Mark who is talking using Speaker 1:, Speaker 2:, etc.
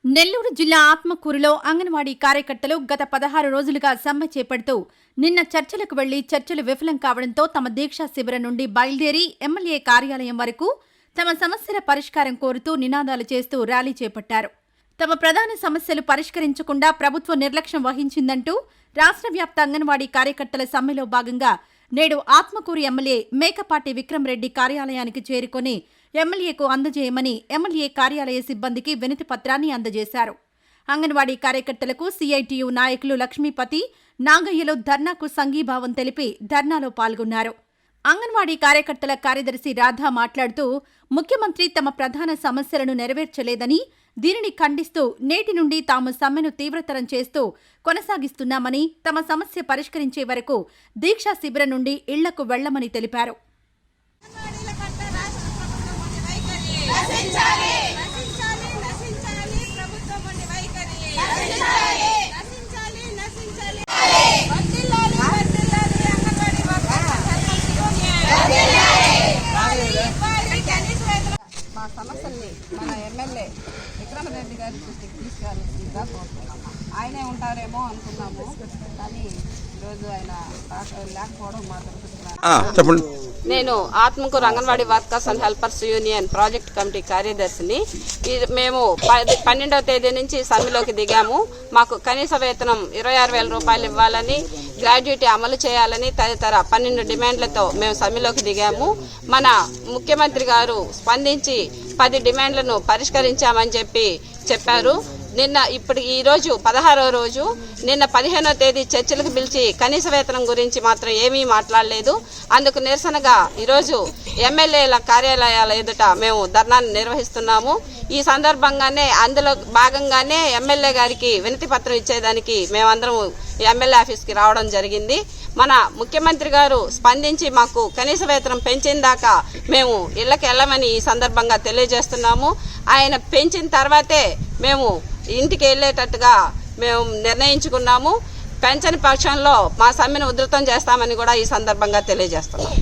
Speaker 1: నెల్లూరు జిల్లా ఆత్మకూరులో అంగన్వాడీ కార్యకర్తలు గత 16 రోజులుగా సమ్మె చేపడుతూ నిన్న చర్చలకు వెళ్లి చర్చలు విఫలం కావడంతో తమ దీక్షా శిబిరం నుండి బయలుదేరి ఎమ్మెల్యే కార్యాలయం వరకు తమ సమస్యల పరిష్కారం కోరుతూ నినాదాలు చేస్తూ ర్యాలీ చేపట్టారు. తమ ప్రధాన సమస్యలు పరిష్కరించకుండా ప్రభుత్వం నిర్లక్ష్యం వహించిందంటూ రాష్ట్ర వ్యాప్త అంగన్వాడీ కార్యకర్తల సమ్మెలో భాగంగా నేడు ఆత్మకూరు ఎమ్మెల్యే మేకపాటి విక్రమరెడ్డి కార్యాలయానికి చేరుకుని ఎమ్మెల్యేకు అందజేయమని ఎమ్మెల్యే కార్యాలయ సిబ్బందికి వినతి పత్రాన్ని అందజేశారు. అంగన్వాడీ కార్యకర్తలకు సిఐటియు నాయకులు లక్ష్మీపతి, నాగయ్యలు ధర్నాకు సంఘీభావం తెలిపి ధర్నాలో పాల్గొన్నారు. అంగన్వాడీ కార్యకర్తల కార్యదర్శి రాధా మాట్లాడుతూ ముఖ్యమంత్రి తమ ప్రధాన సమస్యలను నెరవేర్చలేదని, దీనిని ఖండిస్తూ నేటి నుండి తాము సమ్మెను తీవ్రతరం చేస్తూ కొనసాగిస్తున్నామని, తమ సమస్య పరిష్కరించే వరకు దీక్షా శిబిరం నుండి ఇళ్లకు వెళ్లమని తెలిపారు.
Speaker 2: మా సమస్యల్ని మన ఎమ్మెల్యే విక్రమరెడ్డి గారి దృష్టికి తీసుకెళ్ళాల్సిందిగా కోరుతున్నాం. ఆయనే ఉంటారేమో అనుకున్నాము, కానీ ఈరోజు ఆయన లేకపోవడం మాత్రం
Speaker 3: చెప్పండి.
Speaker 2: నేను Atmakur anganwadi workers and helpers union project committee కార్యదర్శిని. మేము 12వ తేదీ నుంచి సమ్మెలోకి దిగాము. మాకు కనీస వేతనం 26,000 రూపాయలు ఇవ్వాలని, గ్రాడ్యుయేటీ అమలు చేయాలని తదితర 12 డిమాండ్లతో మేము సమ్మెలోకి దిగాము. మన ముఖ్యమంత్రి గారు స్పందించి 10 డిమాండ్లను పరిష్కరించామని చెప్పారు. ఈ రోజు 16వ రోజు. నిన్న 15వ తేదీ చర్చలకు పిలిచి కనీస వేతనం గురించి మాత్రం ఏమీ మాట్లాడలేదు. అందుకు నిరసనగా ఈరోజు ఎమ్మెల్యేల కార్యాలయాల ఎదుట మేము ధర్నాన్ని నిర్వహిస్తున్నాము. ఈ సందర్భంగానే అందులో భాగంగానే ఎమ్మెల్యే గారికి వినతి పత్రం ఇచ్చేదానికి మేమందరం ఎమ్మెల్యే ఆఫీస్కి రావడం జరిగింది. మన ముఖ్యమంత్రి గారు స్పందించి మాకు కనీస వేతనం పెంచిన దాకా మేము ఇళ్లకు వెళ్ళమని ఈ సందర్భంగా తెలియజేస్తున్నాము. ఆయన పెంచిన తర్వాతే మేము ఇంటికి వెళ్ళేటట్టుగా మేము నిర్ణయించుకున్నాము. పెంచని పక్షంలో మా సమ్మెను ఉధృతం చేస్తామని కూడా ఈ సందర్భంగా తెలియజేస్తున్నాం.